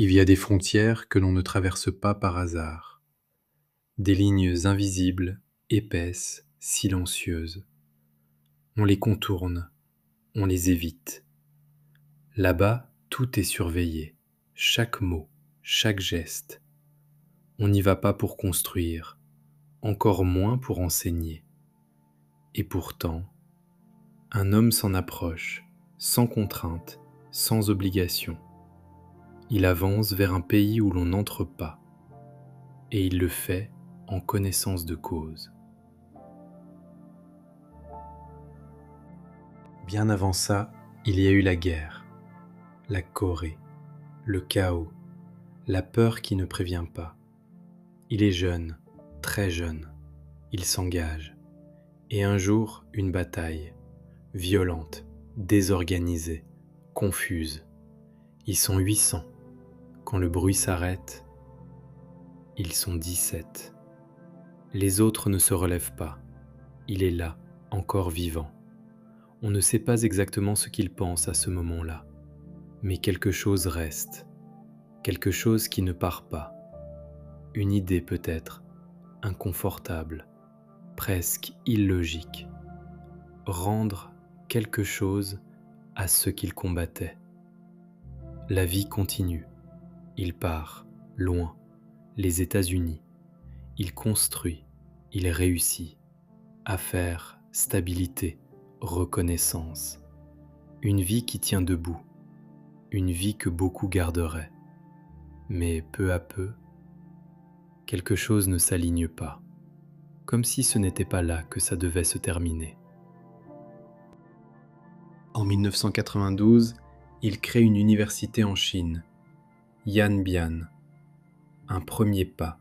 Il y a des frontières que l'on ne traverse pas par hasard, des lignes invisibles, épaisses, silencieuses. On les contourne, on les évite. Là-bas, tout est surveillé, chaque mot, chaque geste. On n'y va pas pour construire, encore moins pour enseigner. Et pourtant, un homme s'en approche, sans contrainte, sans obligation. Il avance vers un pays où l'on n'entre pas, et il le fait en connaissance de cause. Bien avant ça, il y a eu la guerre, la Corée, le chaos, la peur qui ne prévient pas. Il est jeune, très jeune, il s'engage, et un jour, une bataille, violente, désorganisée, confuse. Ils sont 800. Quand le bruit s'arrête, ils sont 17. Les autres ne se relèvent pas. Il est là, encore vivant. On ne sait pas exactement ce qu'il pense à ce moment-là, mais quelque chose reste, quelque chose qui ne part pas. Une idée peut-être, inconfortable, presque illogique. Rendre quelque chose à ceux qu'il combattait. La vie continue. Il part, loin, les États-Unis. Il construit, il réussit. Affaires, stabilité, reconnaissance. Une vie qui tient debout. Une vie que beaucoup garderaient. Mais peu à peu, quelque chose ne s'aligne pas. Comme si ce n'était pas là que ça devait se terminer. En 1992, il crée une université en Chine, Yanbian, un premier pas.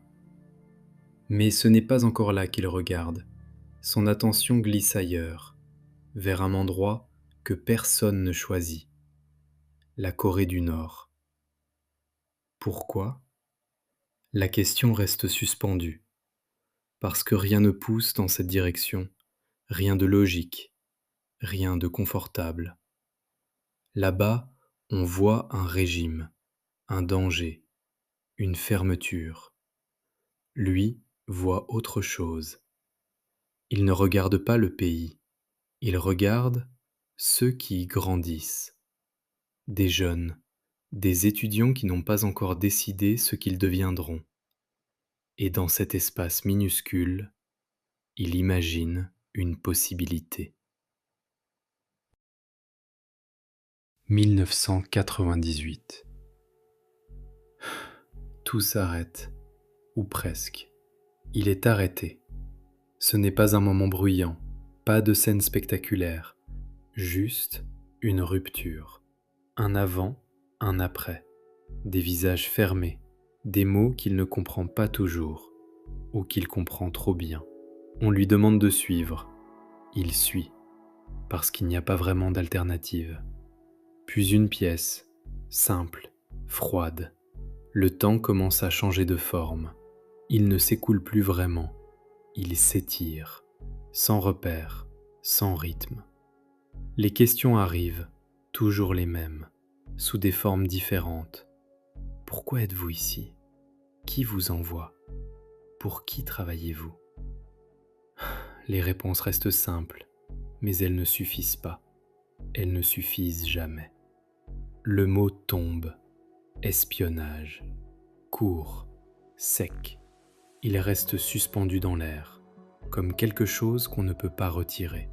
Mais ce n'est pas encore là qu'il regarde. Son attention glisse ailleurs, vers un endroit que personne ne choisit, la Corée du Nord. Pourquoi ? La question reste suspendue, parce que rien ne pousse dans cette direction, rien de logique, rien de confortable. Là-bas, on voit un régime, un danger, une fermeture. Lui voit autre chose. Il ne regarde pas le pays, il regarde ceux qui y grandissent. Des jeunes, des étudiants qui n'ont pas encore décidé ce qu'ils deviendront. Et dans cet espace minuscule, il imagine une possibilité. 1998. Tout s'arrête, ou presque. Il est arrêté. Ce n'est pas un moment bruyant, pas de scène spectaculaire, juste une rupture. Un avant, un après. Des visages fermés, des mots qu'il ne comprend pas toujours, ou qu'il comprend trop bien. On lui demande de suivre. Il suit, parce qu'il n'y a pas vraiment d'alternative. Puis une pièce, simple, froide. Le temps commence à changer de forme. Il ne s'écoule plus vraiment. Il s'étire, sans repère, sans rythme. Les questions arrivent, toujours les mêmes, sous des formes différentes. Pourquoi êtes-vous ici ? Qui vous envoie ? Pour qui travaillez-vous ? Les réponses restent simples, mais elles ne suffisent pas. Elles ne suffisent jamais. Le mot tombe. Espionnage. Court. Sec. Il reste suspendu dans l'air, comme quelque chose qu'on ne peut pas retirer.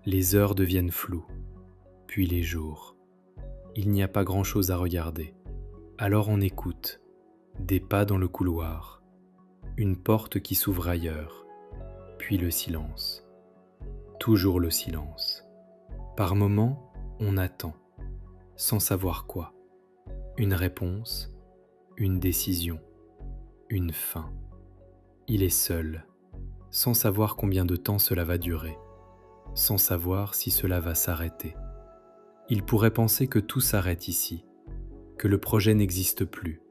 Les heures deviennent floues, puis les jours. Il n'y a pas grand-chose à regarder. Alors on écoute. Des pas dans le couloir. Une porte qui s'ouvre ailleurs. Puis le silence. Toujours le silence. Par moments, on attend, sans savoir quoi. Une réponse, une décision, une fin. Il est seul, sans savoir combien de temps cela va durer, sans savoir si cela va s'arrêter. Il pourrait penser que tout s'arrête ici, que le projet n'existe plus,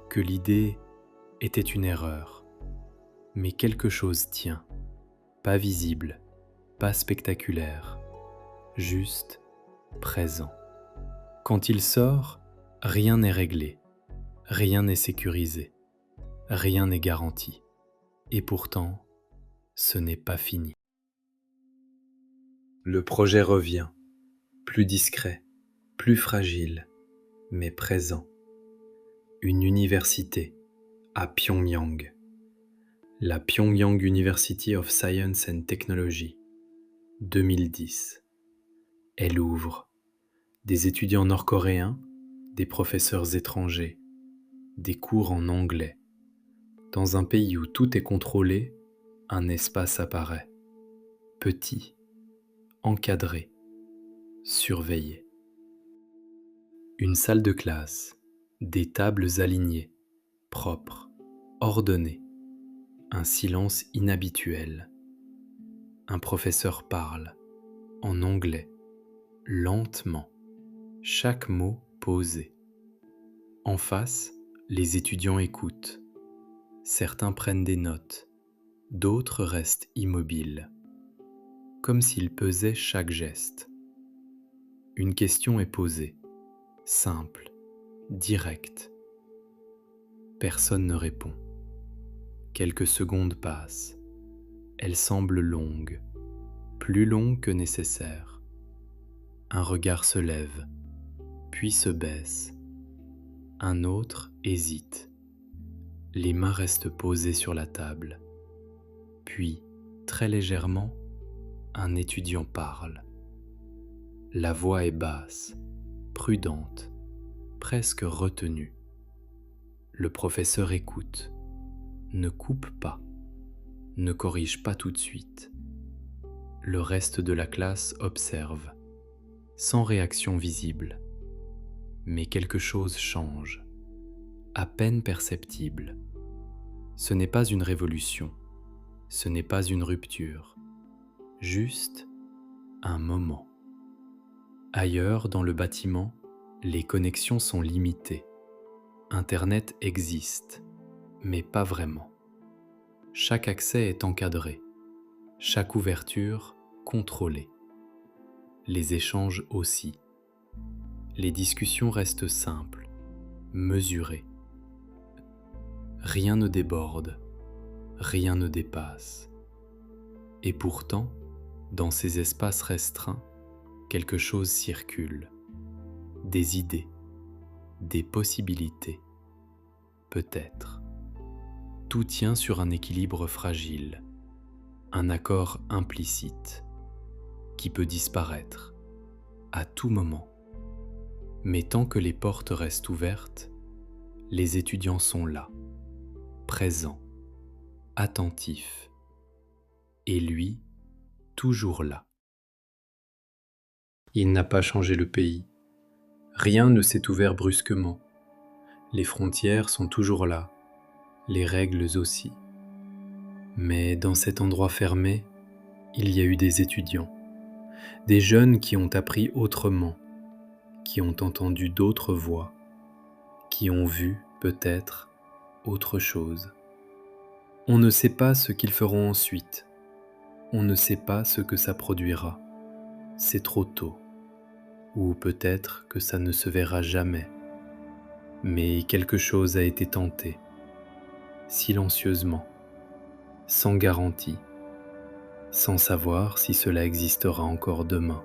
que l'idée était une erreur. Mais quelque chose tient, pas visible, pas spectaculaire, juste présent. Quand il sort, rien n'est réglé. Rien n'est sécurisé, rien n'est garanti. Et pourtant, ce n'est pas fini. Le projet revient, plus discret, plus fragile, mais présent. Une université à Pyongyang. La Pyongyang University of Science and Technology, 2010. Elle ouvre. Des étudiants nord-coréens, des professeurs étrangers, des cours en anglais. Dans un pays où tout est contrôlé, un espace apparaît. Petit, encadré, surveillé. Une salle de classe, des tables alignées, propres, ordonnées. Un silence inhabituel. Un professeur parle, en anglais, lentement, chaque mot posé. En face, les étudiants écoutent. Certains prennent des notes, d'autres restent immobiles, comme s'ils pesaient chaque geste. Une question est posée, simple, directe. Personne ne répond. Quelques secondes passent. Elles semblent longues, plus longues que nécessaire. Un regard se lève, puis se baisse. Un autre hésite. Les mains restent posées sur la table. Puis, très légèrement, un étudiant parle. La voix est basse, prudente, presque retenue. Le professeur écoute, ne coupe pas, ne corrige pas tout de suite. Le reste de la classe observe, sans réaction visible. Mais quelque chose change, à peine perceptible. Ce n'est pas une révolution, ce n'est pas une rupture, juste un moment. Ailleurs dans le bâtiment, les connexions sont limitées. Internet existe, mais pas vraiment. Chaque accès est encadré, chaque ouverture contrôlée. Les échanges aussi. Les discussions restent simples, mesurées. Rien ne déborde, rien ne dépasse. Et pourtant, dans ces espaces restreints, quelque chose circule. Des idées, des possibilités, peut-être. Tout tient sur un équilibre fragile, un accord implicite, qui peut disparaître à tout moment. Mais tant que les portes restent ouvertes, les étudiants sont là, présents, attentifs, et lui, toujours là. Il n'a pas changé le pays. Rien ne s'est ouvert brusquement. Les frontières sont toujours là, les règles aussi. Mais dans cet endroit fermé, il y a eu des étudiants, des jeunes qui ont appris autrement, qui ont entendu d'autres voix, qui ont vu, peut-être, autre chose. On ne sait pas ce qu'ils feront ensuite. On ne sait pas ce que ça produira. C'est trop tôt. Ou peut-être que ça ne se verra jamais. Mais quelque chose a été tenté, silencieusement, sans garantie, sans savoir si cela existera encore demain.